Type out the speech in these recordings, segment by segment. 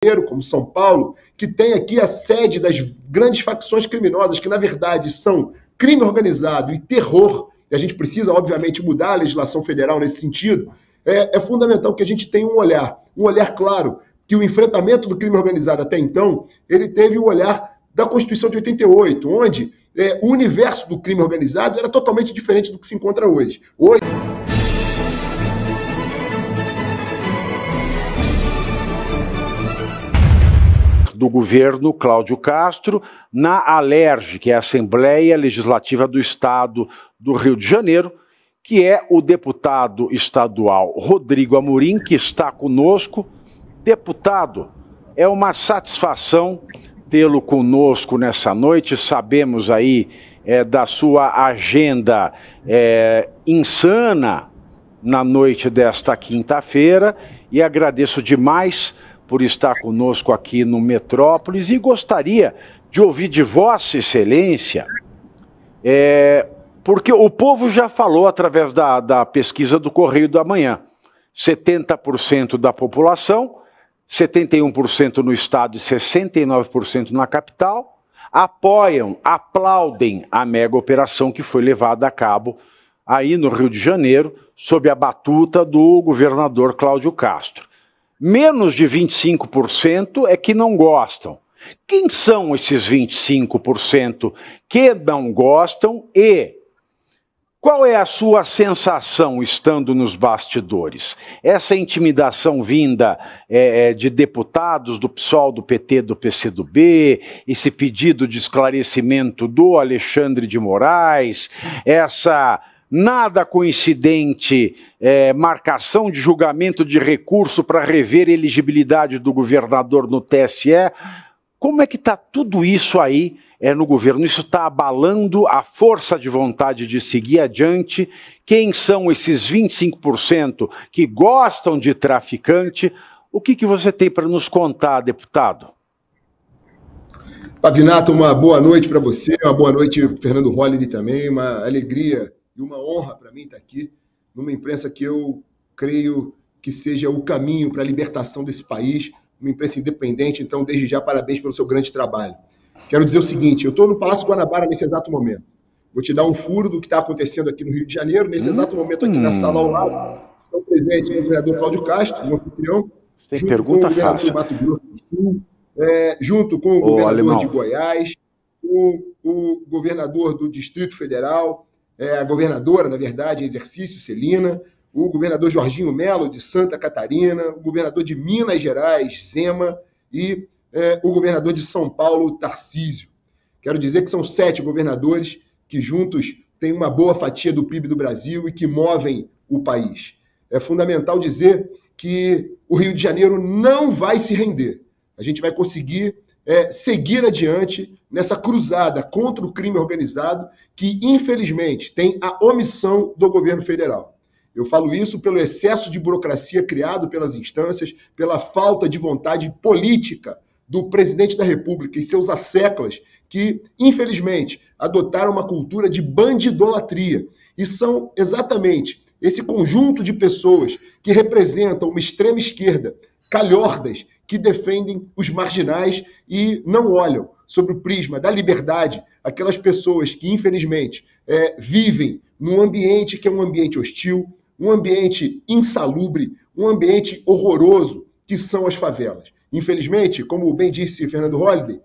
Janeiro, como São Paulo, que tem aqui a sede das grandes facções criminosas, que na verdade são crime organizado e terror, e a gente precisa, obviamente, mudar a legislação federal nesse sentido, é fundamental que a gente tenha um olhar claro, que o enfrentamento do crime organizado até então, ele teve o olhar da Constituição de 88, onde o universo do crime organizado era totalmente diferente do que se encontra hoje. Do governo Cláudio Castro na ALERJ, que é a Assembleia Legislativa do Estado do Rio de Janeiro, que é o deputado estadual Rodrigo Amorim, que está conosco. Deputado, é uma satisfação tê-lo conosco nessa noite. Sabemos aí da sua agenda insana na noite desta quinta-feira e agradeço demais por estar conosco aqui no Metrópolis e gostaria de ouvir de Vossa Excelência, porque o povo já falou através da pesquisa do Correio da Manhã, 70% da população, 71% no estado e 69% na capital, aplaudem a mega operação que foi levada a cabo aí no Rio de Janeiro, sob a batuta do governador Cláudio Castro. Menos de 25% é que não gostam. Quem são esses 25% que não gostam e qual é a sua sensação estando nos bastidores? Essa intimidação vinda de deputados do PSOL, do PT, do PCdoB, esse pedido de esclarecimento do Alexandre de Moraes, essa nada coincidente marcação de julgamento de recurso para rever a elegibilidade do governador no TSE. Como é que está tudo isso aí no governo? Isso está abalando a força de vontade de seguir adiante? Quem são esses 25% que gostam de traficante? O que você tem para nos contar, deputado? Pavinato, uma boa noite para você, uma boa noite, Fernando Holliday também, uma alegria e uma honra para mim estar aqui numa imprensa que eu creio que seja o caminho para a libertação desse país, uma imprensa independente. Então, desde já, parabéns pelo seu grande trabalho. Quero dizer o seguinte, eu estou no Palácio Guanabara nesse exato momento. Vou te dar um furo do que está acontecendo aqui no Rio de Janeiro. Nesse exato momento, aqui na sala ao lado, estão presentes o vereador Cláudio Castro, meu anfitrião, tem pergunta com o governador fácil. do Mato Grosso do Sul, junto com o governador de Goiás, com o governador do Distrito Federal, a governadora, na verdade, em exercício, Celina, o governador Jorginho Melo, de Santa Catarina, o governador de Minas Gerais, Zema, e o governador de São Paulo, Tarcísio. Quero dizer que são 7 governadores que juntos têm uma boa fatia do PIB do Brasil e que movem o país. É fundamental dizer que o Rio de Janeiro não vai se render. A gente vai conseguir seguir adiante nessa cruzada contra o crime organizado que, infelizmente, tem a omissão do governo federal. Eu falo isso pelo excesso de burocracia criado pelas instâncias, pela falta de vontade política do presidente da República e seus asseclas que, infelizmente, adotaram uma cultura de bandidolatria. E são exatamente esse conjunto de pessoas que representam uma extrema esquerda, calhordas, que defendem os marginais e não olham sobre o prisma da liberdade aquelas pessoas que, infelizmente, vivem num ambiente que é um ambiente hostil, um ambiente insalubre, um ambiente horroroso, que são as favelas. Infelizmente, como bem disse Fernando Holliday,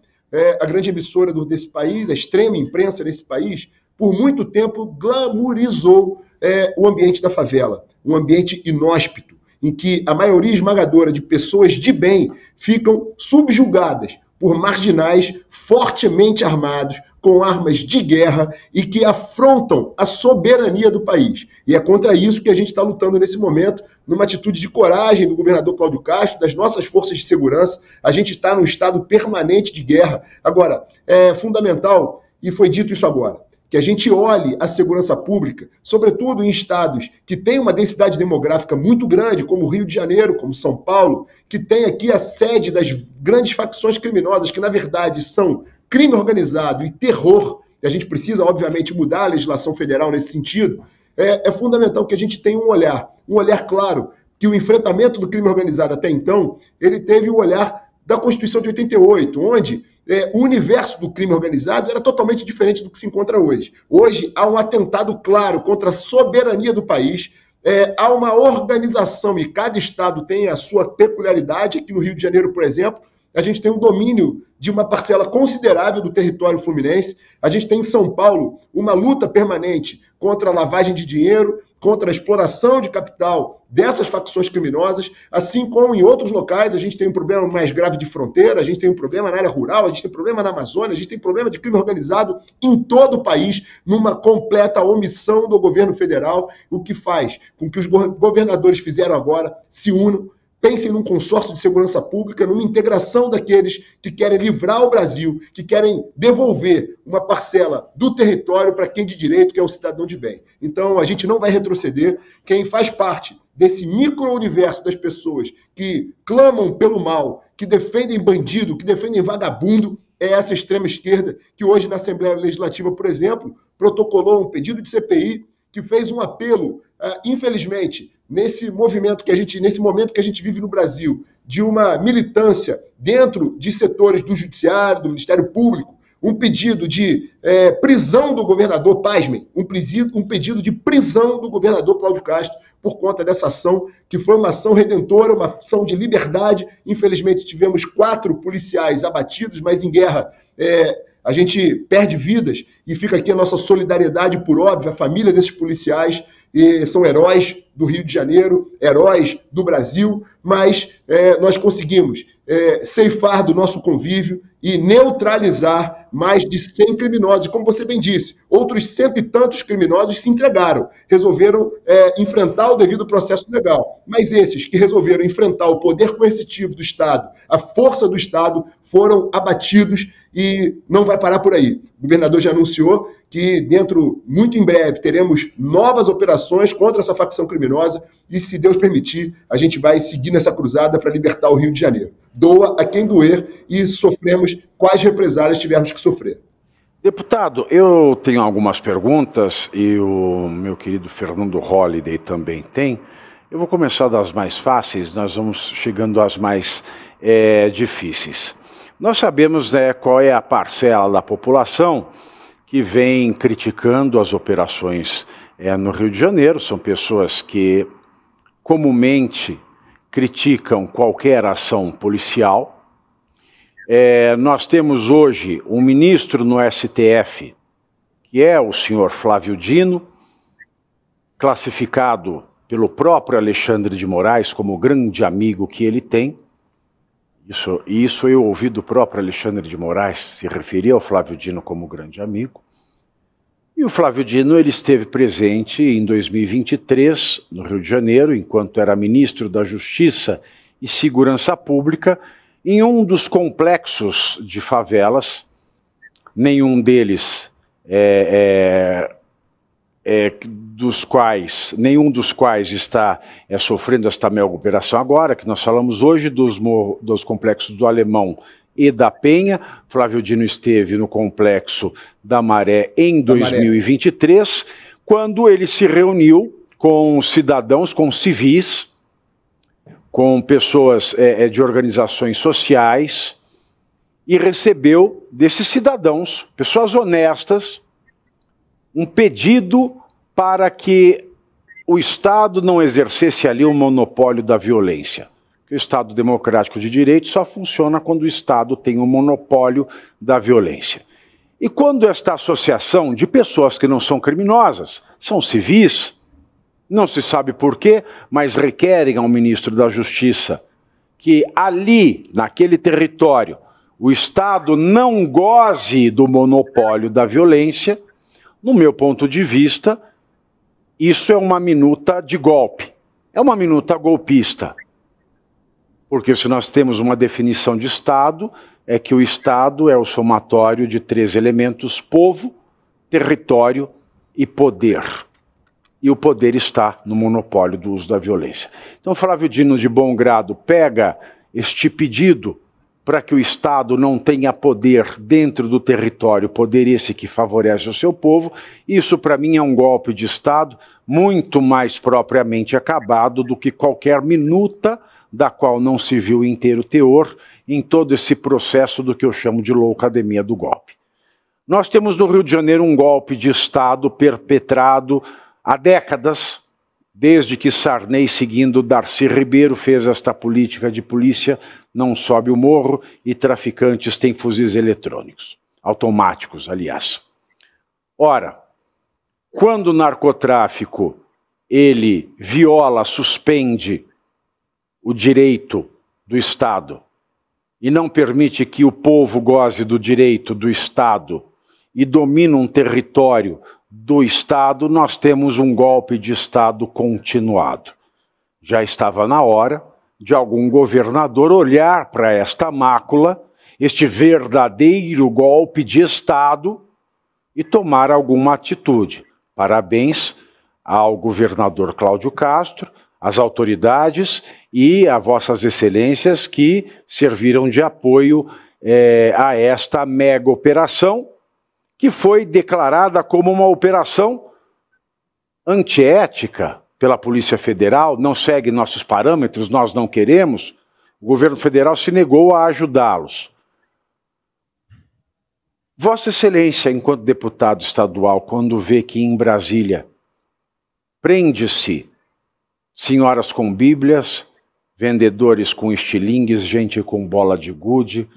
a grande emissora desse país, a extrema imprensa desse país, por muito tempo glamourizou o ambiente da favela, um ambiente inóspito, em que a maioria esmagadora de pessoas de bem ficam subjugadas por marginais fortemente armados, com armas de guerra e que afrontam a soberania do país. E é contra isso que a gente está lutando nesse momento, numa atitude de coragem do governador Cláudio Castro, das nossas forças de segurança. A gente está num estado permanente de guerra. Agora, é fundamental, e foi dito isso agora, que a gente olhe a segurança pública, sobretudo em estados que têm uma densidade demográfica muito grande, como o Rio de Janeiro, como São Paulo, que tem aqui a sede das grandes facções criminosas, que na verdade são crime organizado e terror. E a gente precisa, obviamente, mudar a legislação federal nesse sentido. É fundamental que a gente tenha um olhar claro, que o enfrentamento do crime organizado até então, ele teve o olhar da Constituição de 88, onde o universo do crime organizado era totalmente diferente do que se encontra hoje. Hoje há um atentado claro contra a soberania do país, há uma organização, e cada estado tem a sua peculiaridade. Aqui no Rio de Janeiro, por exemplo, a gente tem um domínio de uma parcela considerável do território fluminense. A gente tem em São Paulo uma luta permanente contra a lavagem de dinheiro, contra a exploração de capital dessas facções criminosas, assim como em outros locais. A gente tem um problema mais grave de fronteira, a gente tem um problema na área rural, a gente tem problema na Amazônia, a gente tem problema de crime organizado em todo o país, numa completa omissão do governo federal, o que faz com que os governadores fizeram agora se unam, pensem num consórcio de segurança pública, numa integração daqueles que querem livrar o Brasil, que querem devolver uma parcela do território para quem de direito, que é o cidadão de bem. Então, a gente não vai retroceder. Quem faz parte desse micro-universo das pessoas que clamam pelo mal, que defendem bandido, que defendem vagabundo, é essa extrema-esquerda que hoje na Assembleia Legislativa, por exemplo, protocolou um pedido de CPI, que fez um apelo, infelizmente, nesse momento que a gente vive no Brasil, de uma militância dentro de setores do Judiciário, do Ministério Público, um pedido de prisão do governador, pasmem, um pedido de prisão do governador Cláudio Castro por conta dessa ação, que foi uma ação redentora, uma ação de liberdade. Infelizmente, tivemos 4 policiais abatidos, mas em guerra a gente perde vidas, e fica aqui a nossa solidariedade, por óbvio, a família desses policiais, e são heróis do Rio de Janeiro, heróis do Brasil, mas nós conseguimos ceifar do nosso convívio e neutralizar mais de 100 criminosos. E como você bem disse, outros 100 e tantos criminosos se entregaram, resolveram enfrentar o devido processo legal. Mas esses que resolveram enfrentar o poder coercitivo do Estado, a força do Estado, foram abatidos, e não vai parar por aí. O governador já anunciou que muito em breve, teremos novas operações contra essa facção criminosa, e, se Deus permitir, a gente vai seguir nessa cruzada para libertar o Rio de Janeiro. Doa a quem doer, e sofremos quais represálias tivermos que sofrer. Deputado, eu tenho algumas perguntas, e o meu querido Fernando Holliday também tem. Eu vou começar das mais fáceis, nós vamos chegando às mais difíceis. Nós sabemos qual é a parcela da população que vem criticando as operações no Rio de Janeiro. São pessoas que comumente criticam qualquer ação policial. Nós temos hoje um ministro no STF, que é o senhor Flávio Dino, classificado pelo próprio Alexandre de Moraes como o grande amigo que ele tem. Isso eu ouvi do próprio Alexandre de Moraes se referir ao Flávio Dino como grande amigo. E o Flávio Dino ele esteve presente em 2023, no Rio de Janeiro, enquanto era ministro da Justiça e Segurança Pública, em um dos complexos de favelas. Nenhum deles nenhum dos quais está sofrendo esta mega operação agora, que nós falamos hoje dos complexos do Alemão e da Penha. Flávio Dino esteve no complexo da Maré em 2023, quando ele se reuniu com cidadãos, com civis, com pessoas de organizações sociais, e recebeu desses cidadãos, pessoas honestas, um pedido para que o Estado não exercesse ali o monopólio da violência. Porque o Estado democrático de direito só funciona quando o Estado tem o monopólio da violência. E quando esta associação de pessoas que não são criminosas, são civis, não se sabe por quê, mas requerem ao ministro da Justiça que ali, naquele território, o Estado não goze do monopólio da violência. No meu ponto de vista, isso é uma minuta de golpe, é uma minuta golpista. Porque se nós temos uma definição de Estado, é que o Estado é o somatório de 3 elementos: povo, território e poder. E o poder está no monopólio do uso da violência. Então, Flávio Dino, de bom grado, pega este pedido para que o Estado não tenha poder dentro do território, poder esse que favorece o seu povo. Isso, para mim, é um golpe de Estado muito mais propriamente acabado do que qualquer minuta da qual não se viu inteiro teor em todo esse processo do que eu chamo de loucademia do golpe. Nós temos no Rio de Janeiro um golpe de Estado perpetrado há décadas, desde que Sarney, seguindo Darcy Ribeiro, fez esta política de polícia não sobe o morro e traficantes têm fuzis eletrônicos, automáticos, aliás. Ora, quando o narcotráfico ele viola, suspende o direito do Estado e não permite que o povo goze do direito do Estado e domina um território do Estado, nós temos um golpe de Estado continuado. Já estava na hora de algum governador olhar para esta mácula, este verdadeiro golpe de Estado, e tomar alguma atitude. Parabéns ao governador Cláudio Castro, às autoridades e a vossas excelências que serviram de apoio a esta mega operação, que foi declarada como uma operação antiética pela Polícia Federal, não segue nossos parâmetros, nós não queremos. O governo federal se negou a ajudá-los. Vossa Excelência, enquanto deputado estadual, quando vê que em Brasília prende-se senhoras com bíblias, vendedores com estilingues, gente com bola de gude,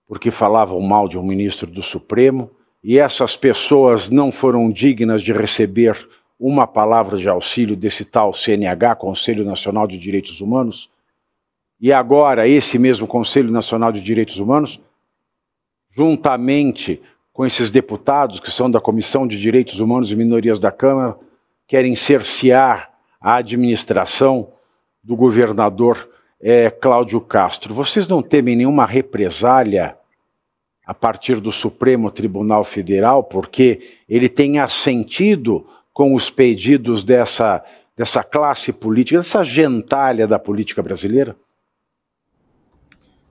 porque falavam mal de um ministro do Supremo, e essas pessoas não foram dignas de receber uma palavra de auxílio desse tal CNH, Conselho Nacional de Direitos Humanos, e agora esse mesmo Conselho Nacional de Direitos Humanos, juntamente com esses deputados que são da Comissão de Direitos Humanos e Minorias da Câmara, querem cercear a administração do governador Cláudio Castro. Vocês não temem nenhuma represália a partir do Supremo Tribunal Federal, porque ele tem assentido com os pedidos dessa classe política, dessa gentalha da política brasileira?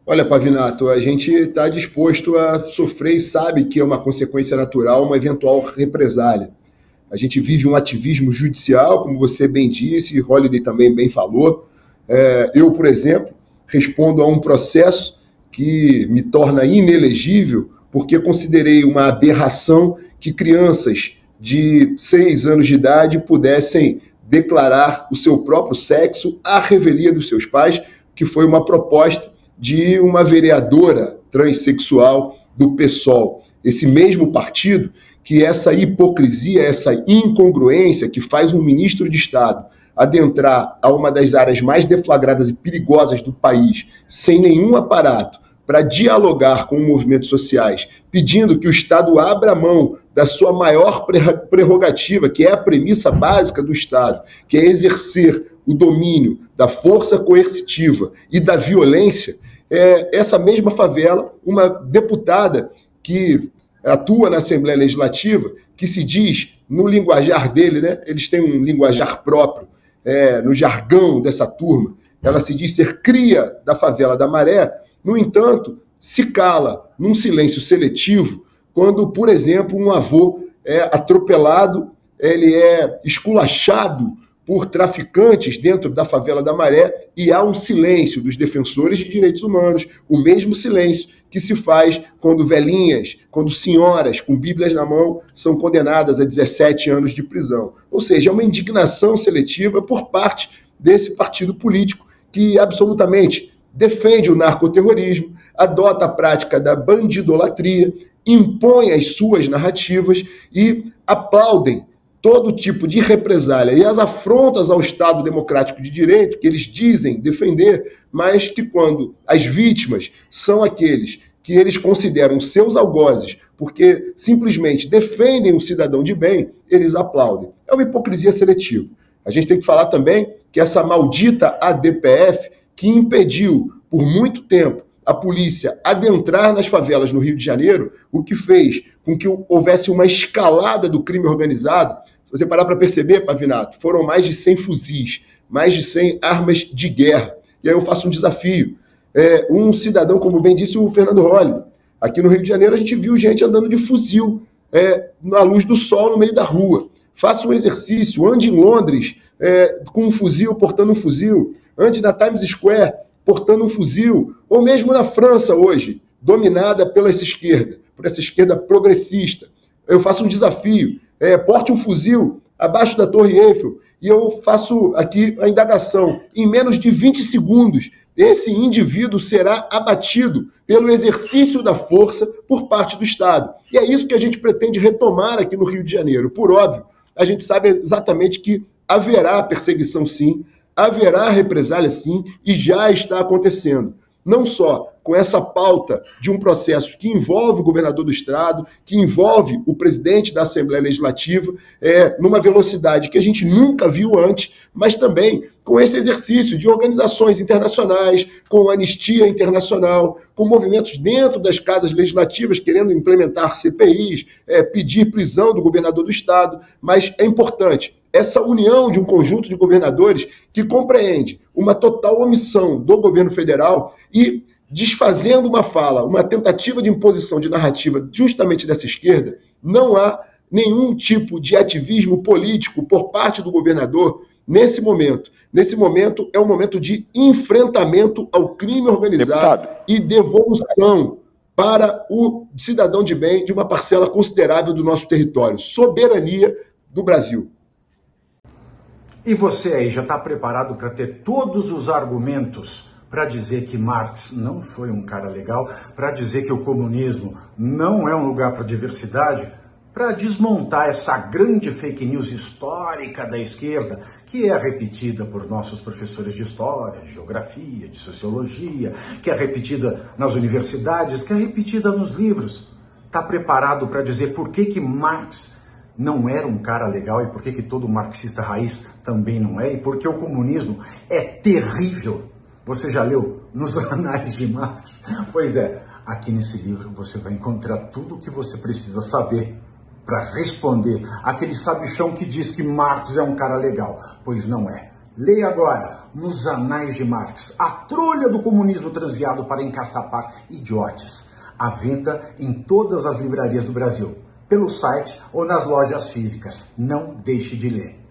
Olha, Pavinato, a gente está disposto a sofrer e sabe que é uma consequência natural uma eventual represália. A gente vive um ativismo judicial, como você bem disse, e Holliday também bem falou. Eu, por exemplo, respondo a um processo que me torna inelegível porque considerei uma aberração que crianças de 6 anos de idade pudessem declarar o seu próprio sexo à revelia dos seus pais, que foi uma proposta de uma vereadora transexual do PSOL. Esse mesmo partido que essa hipocrisia, essa incongruência que faz um ministro de Estado adentrar a uma das áreas mais deflagradas e perigosas do país, sem nenhum aparato, para dialogar com movimentos sociais, pedindo que o Estado abra mão da sua maior prerrogativa, que é a premissa básica do Estado, que é exercer o domínio da força coercitiva e da violência, essa mesma favela, uma deputada que atua na Assembleia Legislativa, que se diz, no linguajar dele, né, eles têm um linguajar próprio, no jargão dessa turma, ela se diz ser cria da favela da Maré, no entanto, se cala num silêncio seletivo quando, por exemplo, um avô é atropelado, ele é esculachado por traficantes dentro da favela da Maré e há um silêncio dos defensores de direitos humanos, o mesmo silêncio que se faz quando velhinhas, quando senhoras com bíblias na mão são condenadas a 17 anos de prisão. Ou seja, é uma indignação seletiva por parte desse partido político que absolutamente defende o narcoterrorismo, adota a prática da bandidolatria, impõe as suas narrativas e aplaudem todo tipo de represália e as afrontas ao Estado democrático de direito que eles dizem defender, mas que quando as vítimas são aqueles que eles consideram seus algozes, porque simplesmente defendem um cidadão de bem, eles aplaudem. É uma hipocrisia seletiva. A gente tem que falar também que essa maldita ADPF, que impediu por muito tempo a polícia adentrar nas favelas no Rio de Janeiro, o que fez com que houvesse uma escalada do crime organizado. Se você parar para perceber, Pavinato, foram mais de 100 fuzis, mais de 100 armas de guerra. E aí eu faço um desafio. Um cidadão, como bem disse o Fernando Holliday, aqui no Rio de Janeiro a gente viu gente andando de fuzil na luz do sol no meio da rua. Faça um exercício, ande em Londres com um fuzil, portando um fuzil, ande na Times Square portando um fuzil, ou mesmo na França hoje, dominada por essa esquerda progressista. Eu faço um desafio, porte um fuzil abaixo da Torre Eiffel, e eu faço aqui a indagação. Em menos de 20 segundos, esse indivíduo será abatido pelo exercício da força por parte do Estado. E é isso que a gente pretende retomar aqui no Rio de Janeiro. Por óbvio, a gente sabe exatamente que haverá perseguição sim, haverá represália sim, e já está acontecendo. Não só com essa pauta de um processo que envolve o governador do Estado, que envolve o presidente da Assembleia Legislativa, numa velocidade que a gente nunca viu antes, mas também com esse exercício de organizações internacionais, com anistia internacional, com movimentos dentro das casas legislativas querendo implementar CPIs, pedir prisão do governador do Estado, mas é importante essa união de um conjunto de governadores que compreende uma total omissão do governo federal e desfazendo uma fala, uma tentativa de imposição de narrativa justamente dessa esquerda, não há nenhum tipo de ativismo político por parte do governador nesse momento. Nesse momento é um momento de enfrentamento ao crime organizado e devolução para o cidadão de bem de uma parcela considerável do nosso território. Soberania do Brasil. E você aí já está preparado para ter todos os argumentos para dizer que Marx não foi um cara legal, para dizer que o comunismo não é um lugar para diversidade, para desmontar essa grande fake news histórica da esquerda, que é repetida por nossos professores de história, de geografia, de sociologia, que é repetida nas universidades, que é repetida nos livros. Está preparado para dizer por que Marx não era um cara legal e por que todo marxista raiz também não é, e por que o comunismo é terrível? Você já leu Nos Anais de Marx? Pois é, aqui nesse livro você vai encontrar tudo o que você precisa saber para responder aquele sabichão que diz que Marx é um cara legal, pois não é. Leia agora Nos Anais de Marx, a trolha do comunismo transviado para encaçapar idiotes. À venda em todas as livrarias do Brasil, pelo site ou nas lojas físicas. Não deixe de ler.